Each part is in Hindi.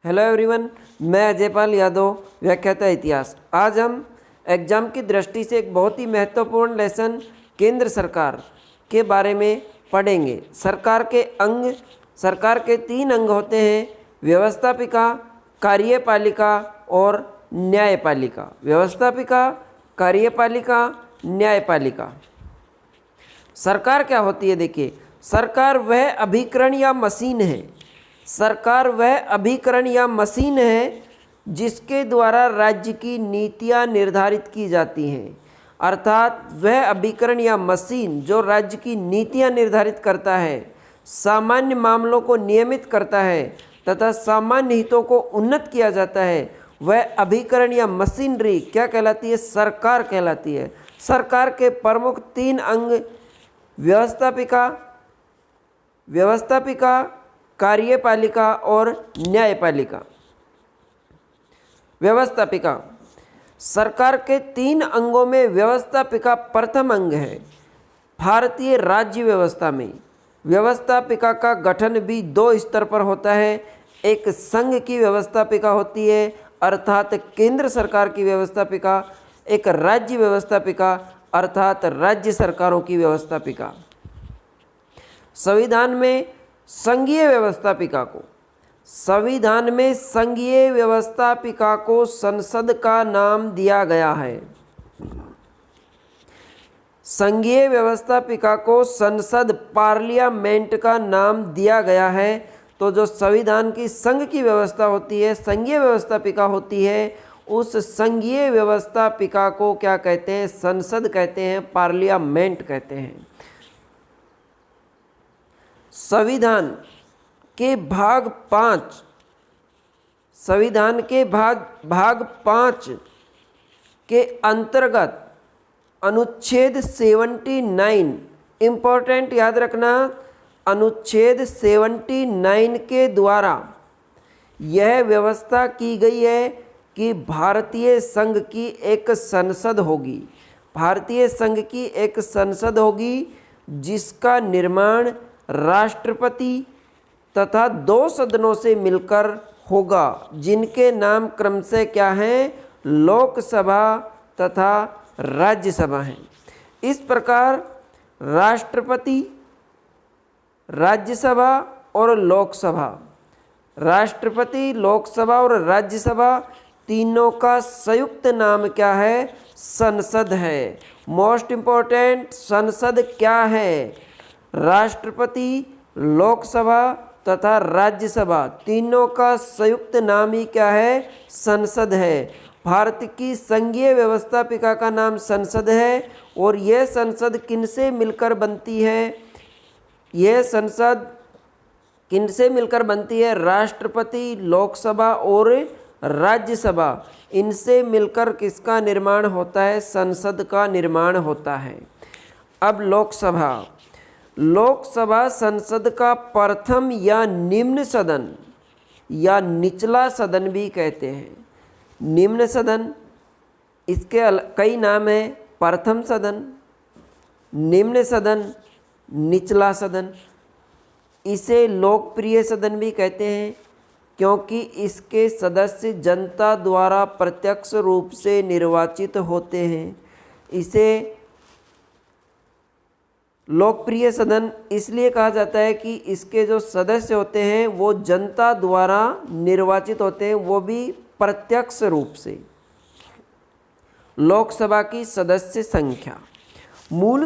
हेलो एवरीवन, मैं अजयपाल यादव, व्याख्याता इतिहास। आज हम एग्ज़ाम की दृष्टि से एक बहुत ही महत्वपूर्ण लेसन केंद्र सरकार के बारे में पढ़ेंगे। सरकार के 3 अंग होते हैं: व्यवस्थापिका, कार्यपालिका और न्यायपालिका। व्यवस्थापिका, कार्यपालिका, न्यायपालिका। सरकार क्या होती है? देखिए, सरकार वह अभिकरण या मशीन है जिसके द्वारा राज्य की नीतियां निर्धारित की जाती हैं। अर्थात वह अभिकरण या मशीन जो राज्य की नीतियां निर्धारित करता है, सामान्य मामलों को नियमित करता है तथा सामान्य हितों को उन्नत किया जाता है, वह अभिकरण या मशीनरी क्या कहलाती है? सरकार कहलाती है। सरकार के प्रमुख 3 अंग व्यवस्थापिका, कार्यपालिका और न्यायपालिका। व्यवस्थापिका, सरकार के 3 अंगों में व्यवस्थापिका प्रथम अंग है। भारतीय राज्य व्यवस्था में व्यवस्थापिका का गठन भी 2 स्तर पर होता है। एक संघ की व्यवस्थापिका होती है अर्थात केंद्र सरकार की व्यवस्थापिका, एक राज्य व्यवस्थापिका अर्थात राज्य सरकारों की व्यवस्थापिका। संविधान में संघीय व्यवस्थापिका को संसद का नाम दिया गया है। संघीय व्यवस्थापिका को संसद, पार्लियामेंट का नाम दिया गया है। तो जो संविधान की संघ की व्यवस्था होती है, संघीय व्यवस्थापिका होती है, उस संघीय व्यवस्थापिका को क्या कहते हैं? संसद कहते हैं, पार्लियामेंट कहते हैं। संविधान के भाग 5 के अंतर्गत अनुच्छेद 79, इम्पोर्टेंट याद रखना, अनुच्छेद 79 के द्वारा यह व्यवस्था की गई है कि भारतीय संघ की एक संसद होगी जिसका निर्माण राष्ट्रपति तथा 2 सदनों से मिलकर होगा, जिनके नाम क्रमशः क्या हैं? लोकसभा तथा राज्यसभा हैं। इस प्रकार राष्ट्रपति, राज्यसभा और राज्यसभा तीनों का संयुक्त नाम क्या है? संसद है। मोस्ट इम्पोर्टेंट, संसद क्या है? राष्ट्रपति, लोकसभा तथा राज्यसभा तीनों का संयुक्त नाम ही क्या है? संसद है। भारत की संघीय व्यवस्थापिका का नाम संसद है और यह संसद किनसे मिलकर बनती है? राष्ट्रपति, लोकसभा और राज्यसभा, इनसे मिलकर किसका निर्माण होता है? संसद का निर्माण होता है। अब लोकसभा संसद का प्रथम या निम्न सदन या निचला सदन भी कहते हैं। निम्न सदन, इसके कई नाम हैं: प्रथम सदन, निम्न सदन, निचला सदन। इसे लोकप्रिय सदन भी कहते हैं क्योंकि इसके सदस्य जनता द्वारा प्रत्यक्ष रूप से निर्वाचित होते हैं। इसे लोकप्रिय सदन इसलिए कहा जाता है कि इसके जो सदस्य होते हैं वो जनता द्वारा निर्वाचित होते हैं, वो भी प्रत्यक्ष रूप से। लोकसभा की सदस्य संख्या। मूल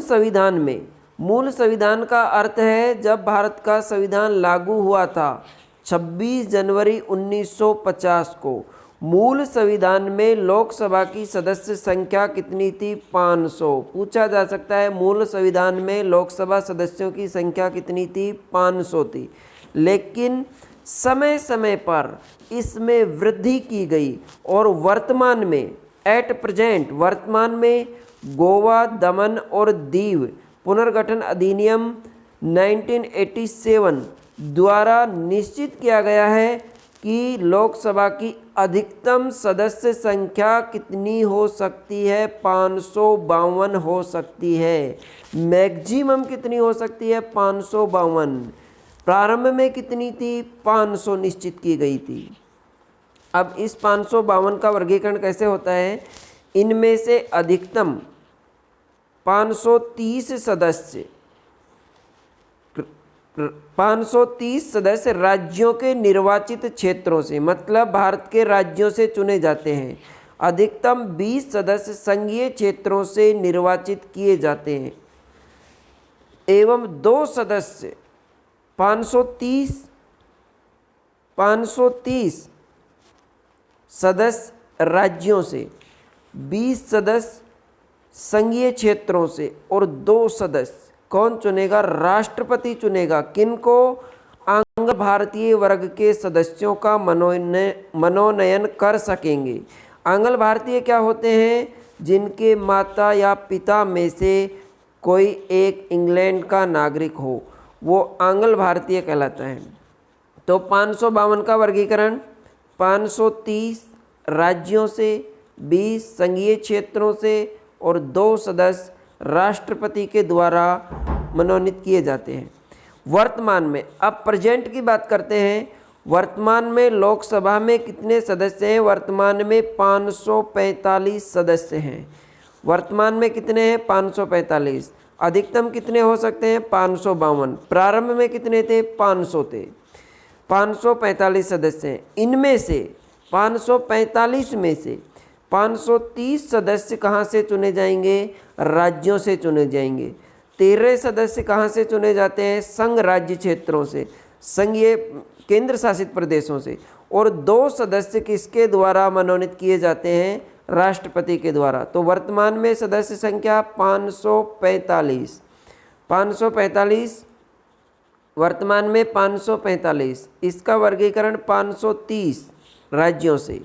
संविधान का अर्थ है, जब भारत का संविधान लागू हुआ था 26 जनवरी 1950 को, मूल संविधान में लोकसभा की सदस्य संख्या कितनी थी? 500। पूछा जा सकता है मूल संविधान में लोकसभा सदस्यों की संख्या कितनी थी? 500 थी। लेकिन समय समय पर इसमें वृद्धि की गई और वर्तमान में गोवा, दमन और दीव पुनर्गठन अधिनियम 1987 द्वारा निश्चित किया गया है कि लोकसभा की अधिकतम सदस्य संख्या कितनी हो सकती है? 552 हो सकती है। मैक्सिमम कितनी हो सकती है? 552। प्रारंभ में कितनी थी? 500 निश्चित की गई थी। अब इस 552 का वर्गीकरण कैसे होता है? इनमें से अधिकतम 530 सदस्य 530 सदस्य राज्यों के निर्वाचित क्षेत्रों से, मतलब भारत के राज्यों से चुने जाते हैं। अधिकतम 20 सदस्य संघीय क्षेत्रों से निर्वाचित किए जाते हैं एवं 2 सदस्य 530 सदस्य राज्यों से, 20 सदस्य संघीय क्षेत्रों से और 2 सदस्य कौन चुनेगा? राष्ट्रपति चुनेगा। किनको? आंग्ल भारतीय वर्ग के सदस्यों का मनोनयन कर सकेंगे। आंग्ल भारतीय क्या होते हैं? जिनके माता या पिता में से कोई एक इंग्लैंड का नागरिक हो, वो आंग्ल भारतीय कहलाता है। तो 552 का वर्गीकरण 530 राज्यों से, 20 संघीय क्षेत्रों से और 2 सदस्य राष्ट्रपति के द्वारा मनोनीत किए जाते हैं। वर्तमान में, अब प्रेजेंट की बात करते हैं। वर्तमान में लोकसभा में कितने सदस्य हैं? वर्तमान में 545 सदस्य हैं। वर्तमान में कितने हैं? 545। अधिकतम कितने हो सकते हैं? 552। प्रारंभ में कितने थे? 500 थे। 545 सदस्य हैं। इनमें से 545 में से 530 सदस्य कहाँ से चुने जाएंगे? राज्यों से चुने जाएंगे। 13 सदस्य कहाँ से चुने जाते हैं? संघ राज्य क्षेत्रों से, संघीय केंद्र शासित प्रदेशों से। और 2 सदस्य किसके द्वारा मनोनीत किए जाते हैं? राष्ट्रपति के द्वारा। तो वर्तमान में सदस्य संख्या 545। 545 वर्तमान में 545। इसका वर्गीकरण 530 राज्यों से,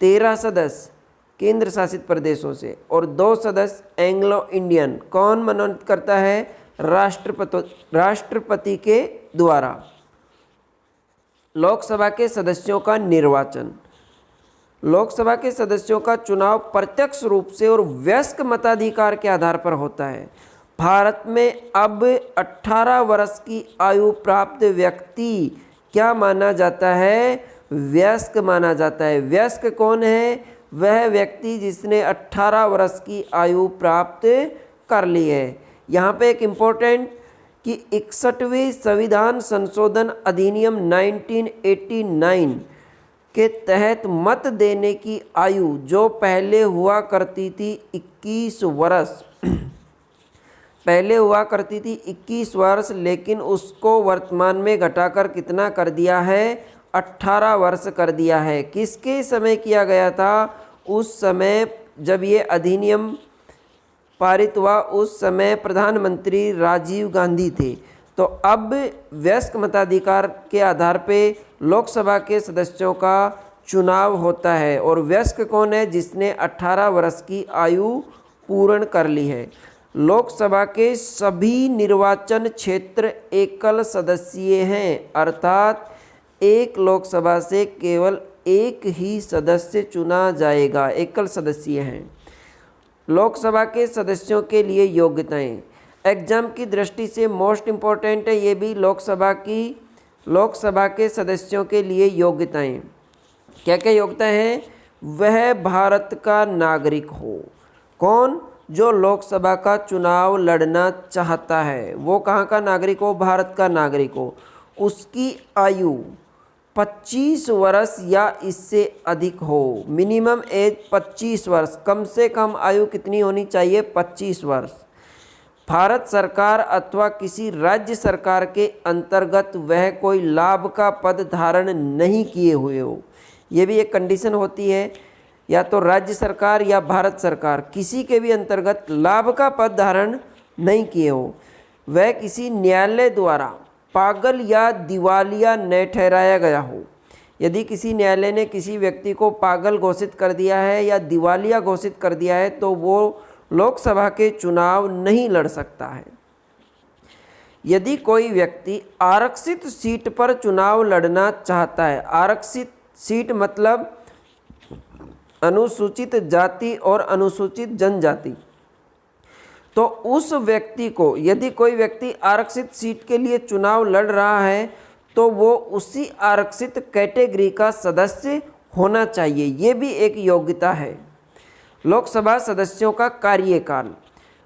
13 सदस्य केंद्र शासित प्रदेशों से और 2 सदस्य एंग्लो इंडियन। कौन मनोनीत करता है? राष्ट्रपति के द्वारा। लोकसभा के सदस्यों का निर्वाचन। लोकसभा के सदस्यों का चुनाव प्रत्यक्ष रूप से और वयस्क मताधिकार के आधार पर होता है। भारत में अब 18 वर्ष की आयु प्राप्त व्यक्ति क्या माना जाता है? वयस्क माना जाता है। वयस्क कौन है? वह व्यक्ति जिसने 18 वर्ष की आयु प्राप्त कर ली है। यहाँ पे एक इम्पोर्टेंट कि 61वें संविधान संशोधन अधिनियम 1989 के तहत मत देने की आयु जो पहले हुआ करती थी 21 वर्ष पहले हुआ करती थी 21 वर्ष, लेकिन उसको वर्तमान में घटाकर कितना कर दिया है? 18 वर्ष कर दिया है। किसके समय किया गया था? उस समय जब ये अधिनियम पारित हुआ, उस समय प्रधानमंत्री राजीव गांधी थे। तो अब वयस्क मताधिकार के आधार पे लोकसभा के सदस्यों का चुनाव होता है। और वयस्क कौन है? जिसने 18 वर्ष की आयु पूर्ण कर ली है। लोकसभा के सभी निर्वाचन क्षेत्र एकल सदस्यीय हैं, अर्थात एक लोकसभा से केवल एक ही सदस्य चुना जाएगा। एकल सदस्यीय हैं। लोकसभा के सदस्यों के लिए योग्यताएं एग्जाम की दृष्टि से मोस्ट इम्पोर्टेंट है। ये भी लोकसभा के सदस्यों के लिए योग्यताएं क्या क्या योग्यताएं हैं? वह भारत का नागरिक हो। कौन? जो लोकसभा का चुनाव लड़ना चाहता है वो कहाँ का नागरिक हो? भारत का नागरिक हो। उसकी आयु 25 वर्ष या इससे अधिक हो। मिनिमम एज 25 वर्ष। कम से कम आयु कितनी होनी चाहिए? 25 वर्ष। भारत सरकार अथवा किसी राज्य सरकार के अंतर्गत वह कोई लाभ का पद धारण नहीं किए हुए हो। ये भी एक कंडीशन होती है, या तो राज्य सरकार या भारत सरकार किसी के भी अंतर्गत लाभ का पद धारण नहीं किए हो। वह किसी न्यायालय द्वारा पागल या दिवालिया न ठहराया गया हो। यदि किसी न्यायालय ने किसी व्यक्ति को पागल घोषित कर दिया है या दिवालिया घोषित कर दिया है तो वो लोकसभा के चुनाव नहीं लड़ सकता है। यदि कोई व्यक्ति आरक्षित सीट पर चुनाव लड़ना चाहता है, आरक्षित सीट मतलब अनुसूचित जाति और अनुसूचित जनजाति, तो उस व्यक्ति को, यदि कोई व्यक्ति आरक्षित सीट के लिए चुनाव लड़ रहा है तो वो उसी आरक्षित कैटेगरी का सदस्य होना चाहिए, ये भी एक योग्यता है। लोकसभा सदस्यों का कार्यकाल,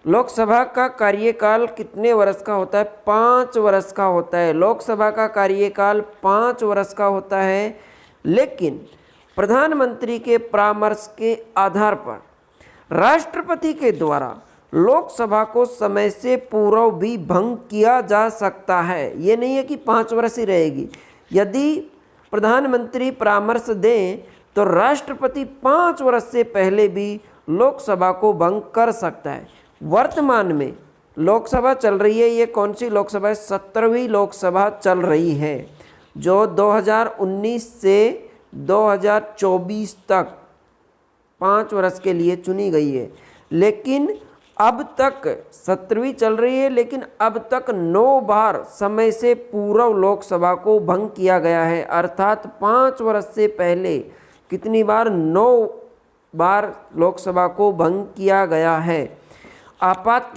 लोकसभा का कार्यकाल कितने वर्ष का होता है? 5 वर्ष का होता है। लोकसभा का कार्यकाल 5 वर्ष का होता है, लेकिन प्रधानमंत्री के परामर्श के आधार पर राष्ट्रपति के द्वारा लोकसभा को समय से पूर्व भी भंग किया जा सकता है। ये नहीं है कि 5 वर्ष ही रहेगी। यदि प्रधानमंत्री परामर्श दें तो राष्ट्रपति 5 वर्ष से पहले भी लोकसभा को भंग कर सकता है। वर्तमान में लोकसभा चल रही है, ये कौन सी लोकसभा है? 17वीं लोकसभा चल रही है, जो 2019 से 2024 तक 5 वर्ष के लिए चुनी गई है। लेकिन अब तक 17वीं चल रही है, लेकिन अब तक 9 बार समय से पूर्व लोकसभा को भंग किया गया है। अर्थात 5 वर्ष से पहले कितनी बार? 9 बार लोकसभा को भंग किया गया है। आपात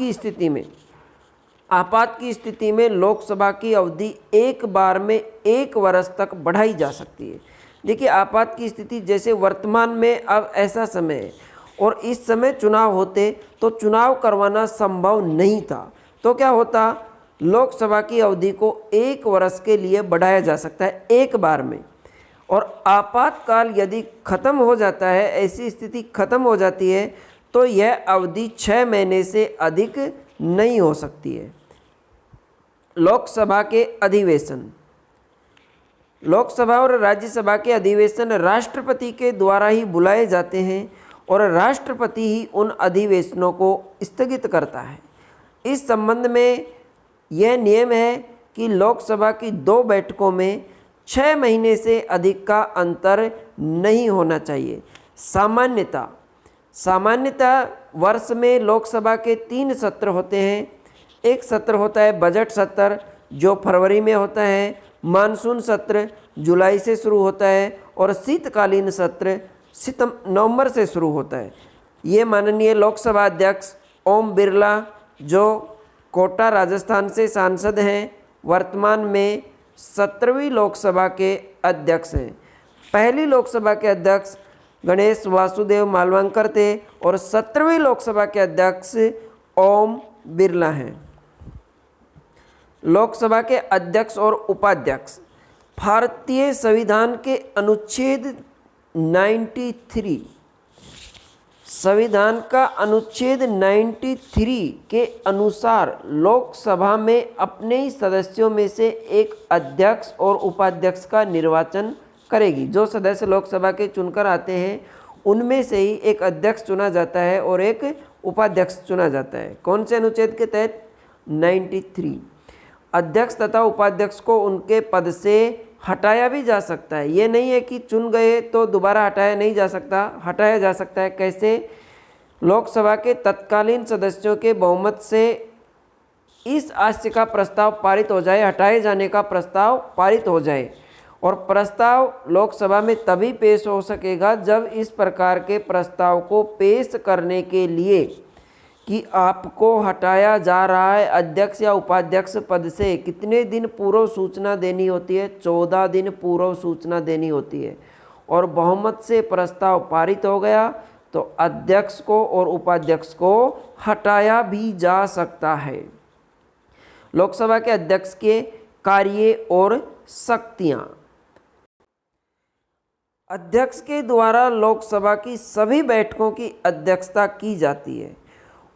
की स्थिति में लोकसभा की अवधि एक बार में 1 वर्ष तक बढ़ाई जा सकती है। देखिए, आपात की स्थिति जैसे वर्तमान में अब ऐसा समय है और इस समय चुनाव होते तो चुनाव करवाना संभव नहीं था, तो क्या होता? लोकसभा की अवधि को 1 वर्ष के लिए बढ़ाया जा सकता है एक बार में। और आपातकाल यदि खत्म हो जाता है, ऐसी स्थिति खत्म हो जाती है, तो यह अवधि 6 महीने से अधिक नहीं हो सकती है। लोकसभा के अधिवेशन, लोकसभा और राज्यसभा के अधिवेशन राष्ट्रपति के द्वारा ही बुलाए जाते हैं और राष्ट्रपति ही उन अधिवेशनों को स्थगित करता है। इस संबंध में यह नियम है कि लोकसभा की 2 बैठकों में 6 महीने से अधिक का अंतर नहीं होना चाहिए। सामान्यतः वर्ष में लोकसभा के 3 सत्र होते हैं। एक सत्र होता है बजट सत्र, जो फरवरी में होता है, मानसून सत्र जुलाई से शुरू होता है और शीतकालीन सत्र नवंबर से शुरू होता है। ये माननीय लोकसभा अध्यक्ष ओम बिरला, जो कोटा राजस्थान से सांसद हैं, वर्तमान में 17वीं लोकसभा के अध्यक्ष हैं। पहली लोकसभा के अध्यक्ष गणेश वासुदेव मालवंकर थे और 17वीं लोकसभा के अध्यक्ष ओम बिरला हैं। लोकसभा के अध्यक्ष और उपाध्यक्ष, भारतीय संविधान के अनुच्छेद 93, संविधान का अनुच्छेद 93 के अनुसार लोकसभा में अपने ही सदस्यों में से एक अध्यक्ष और उपाध्यक्ष का निर्वाचन करेगी। जो सदस्य लोकसभा के चुनकर आते हैं उनमें से ही एक अध्यक्ष चुना जाता है और एक उपाध्यक्ष चुना जाता है। कौन से अनुच्छेद के तहत? 93। अध्यक्ष तथा उपाध्यक्ष को उनके पद से हटाया भी जा सकता है। ये नहीं है कि चुन गए तो दोबारा हटाया नहीं जा सकता, हटाया जा सकता है। कैसे? लोकसभा के तत्कालीन सदस्यों के बहुमत से इस आशय का प्रस्ताव पारित हो जाए, हटाए जाने का प्रस्ताव पारित हो जाए, और प्रस्ताव लोकसभा में तभी पेश हो सकेगा जब इस प्रकार के प्रस्ताव को पेश करने के लिए कि आपको हटाया जा रहा है अध्यक्ष या उपाध्यक्ष पद से, कितने दिन पूर्व सूचना देनी होती है? 14 दिन पूर्व सूचना देनी होती है। और बहुमत से प्रस्ताव पारित हो गया तो अध्यक्ष को और उपाध्यक्ष को हटाया भी जा सकता है। लोकसभा के अध्यक्ष के कार्य और शक्तियां, अध्यक्ष के द्वारा लोकसभा की सभी बैठकों की अध्यक्षता की जाती है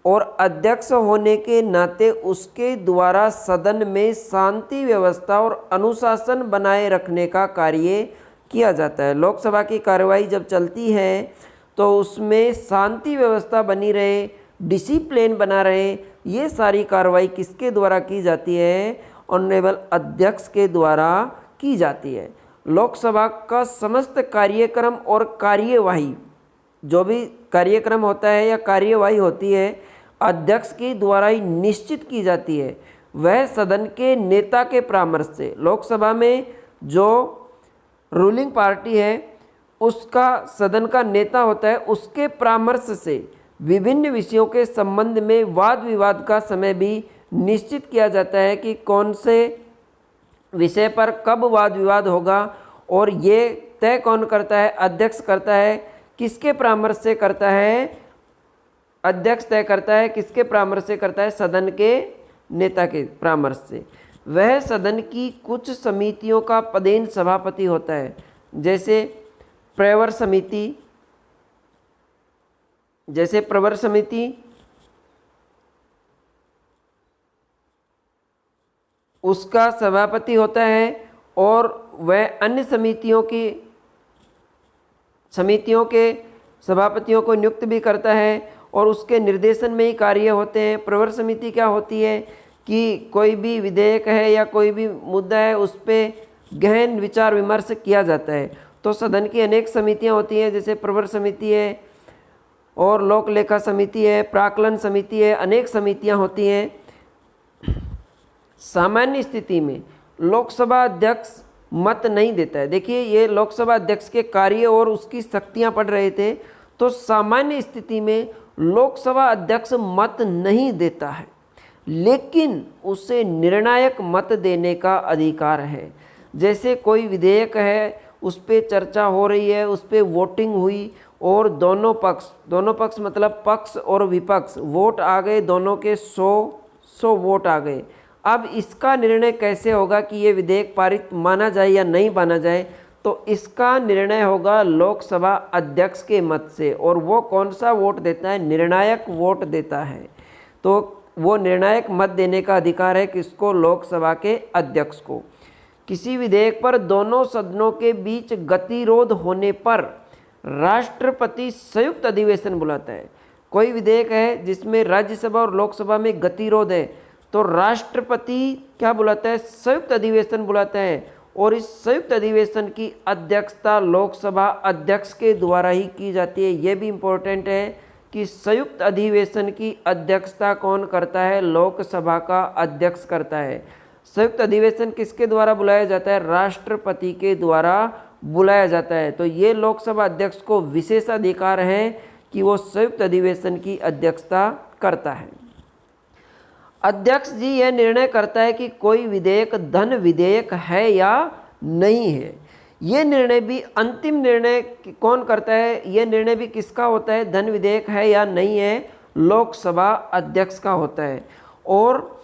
और अध्यक्ष होने के नाते उसके द्वारा सदन में शांति व्यवस्था और अनुशासन बनाए रखने का कार्य किया जाता है। लोकसभा की कार्यवाही जब चलती है तो उसमें शांति व्यवस्था बनी रहे, डिसिप्लिन बना रहे, ये सारी कार्रवाई किसके द्वारा की जाती है? ऑनरेबल अध्यक्ष के द्वारा की जाती है। लोकसभा का समस्त कार्यक्रम और कार्यवाही, जो भी कार्यक्रम होता है या कार्यवाही होती है, अध्यक्ष के द्वारा ही निश्चित की जाती है। वह सदन के नेता के परामर्श से, लोकसभा में जो रूलिंग पार्टी है उसका सदन का नेता होता है, उसके परामर्श से विभिन्न विषयों के संबंध में वाद विवाद का समय भी निश्चित किया जाता है कि कौन से विषय पर कब वाद विवाद होगा, और ये तय कौन करता है? अध्यक्ष करता है। किसके परामर्श से करता है? अध्यक्ष तय करता है। किसके परामर्श से करता है? सदन के नेता के परामर्श से। वह सदन की कुछ समितियों का पदेन सभापति होता है, जैसे प्रवर समिति, उसका सभापति होता है, और वह अन्य समितियों के सभापतियों को नियुक्त भी करता है और उसके निर्देशन में ही कार्य होते हैं। प्रवर समिति क्या होती है कि कोई भी विधेयक है या कोई भी मुद्दा है उस पर गहन विचार विमर्श किया जाता है। तो सदन की अनेक समितियां होती हैं, जैसे प्रवर समिति है और लोक लेखा समिति है, प्राक्कलन समिति है, अनेक समितियां होती हैं। सामान्य स्थिति में लोकसभा अध्यक्ष मत नहीं देता है। देखिए, ये लोकसभा अध्यक्ष के कार्य और उसकी शक्तियां पढ़ रहे थे। तो सामान्य स्थिति में लोकसभा अध्यक्ष मत नहीं देता है, लेकिन उसे निर्णायक मत देने का अधिकार है। जैसे कोई विधेयक है, उस पर चर्चा हो रही है, उस पर वोटिंग हुई और दोनों पक्ष मतलब पक्ष और विपक्ष वोट आ गए, दोनों के 100 वोट आ गए। अब इसका निर्णय कैसे होगा कि ये विधेयक पारित माना जाए या नहीं माना जाए? तो इसका निर्णय होगा लोकसभा अध्यक्ष के मत से। और वो कौन सा वोट देता है? निर्णायक वोट देता है। तो वो निर्णायक मत देने का अधिकार है किसको? लोकसभा के अध्यक्ष को। किसी विधेयक पर दोनों सदनों के बीच गतिरोध होने पर राष्ट्रपति संयुक्त अधिवेशन बुलाता है। कोई विधेयक है जिसमें राज्यसभा और लोकसभा में गतिरोध है, तो राष्ट्रपति क्या बुलाता है? संयुक्त अधिवेशन बुलाता है। और इस संयुक्त अधिवेशन की अध्यक्षता लोकसभा अध्यक्ष के द्वारा ही की जाती है। ये भी इम्पोर्टेंट है कि संयुक्त अधिवेशन की अध्यक्षता कौन करता है? लोकसभा का अध्यक्ष करता है। संयुक्त अधिवेशन किसके द्वारा बुलाया जाता है? राष्ट्रपति के द्वारा बुलाया जाता है। तो ये लोकसभा अध्यक्ष को विशेषाधिकार है कि वो संयुक्त अधिवेशन की अध्यक्षता करता है। अध्यक्ष जी यह निर्णय करता है कि कोई विधेयक धन विधेयक है या नहीं है। ये निर्णय भी अंतिम निर्णय कौन करता है? ये निर्णय भी किसका होता है? धन विधेयक है या नहीं है, लोकसभा अध्यक्ष का होता है। और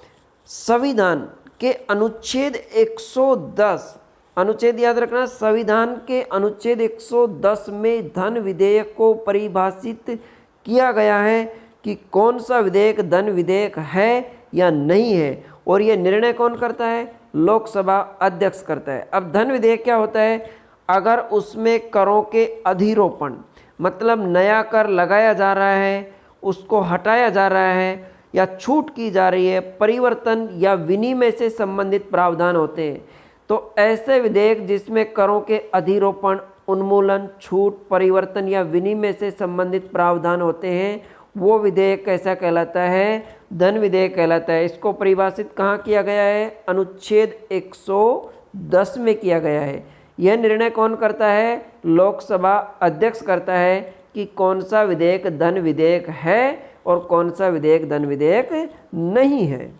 संविधान के अनुच्छेद 110, अनुच्छेद याद रखना, संविधान के अनुच्छेद 110 में धन विधेयक को परिभाषित किया गया है कि कौन सा विधेयक धन विधेयक है या नहीं है। और ये निर्णय कौन करता है? लोकसभा अध्यक्ष करता है। अब धन विधेयक क्या होता है? अगर उसमें करों के अधिरोपण मतलब नया कर लगाया जा रहा है, उसको हटाया जा रहा है या छूट की जा रही है, परिवर्तन या विनिमय से संबंधित प्रावधान होते हैं, तो ऐसे विधेयक जिसमें करों के अधिरोपण, उन्मूलन, छूट, परिवर्तन या विनिमय से संबंधित प्रावधान होते हैं, वो विधेयक कैसा कहलाता है? धन विधेयक कहलाता है। इसको परिभाषित कहाँ किया गया है? अनुच्छेद 110 में किया गया है। यह निर्णय कौन करता है? लोकसभा अध्यक्ष करता है कि कौन सा विधेयक धन विधेयक है और कौन सा विधेयक धन विधेयक नहीं है।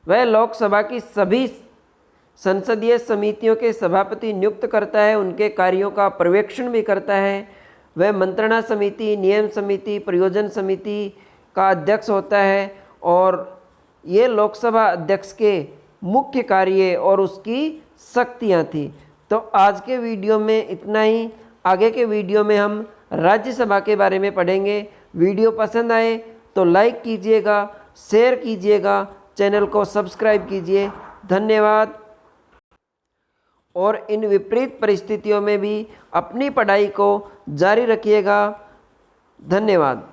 वह लोकसभा की सभी संसदीय समितियों के सभापति नियुक्त करता है, उनके कार्यों का पर्यवेक्षण भी करता है। वह मंत्रणा समिति, नियम समिति, प्रयोजन समिति का अध्यक्ष होता है। और ये लोकसभा अध्यक्ष के मुख्य कार्य और उसकी शक्तियाँ थी। तो आज के वीडियो में इतना ही। आगे के वीडियो में हम राज्यसभा के बारे में पढ़ेंगे। वीडियो पसंद आए तो लाइक कीजिएगा, शेयर कीजिएगा, चैनल को सब्सक्राइब कीजिए। धन्यवाद। और इन विपरीत परिस्थितियों में भी अपनी पढ़ाई को जारी रखिएगा। धन्यवाद।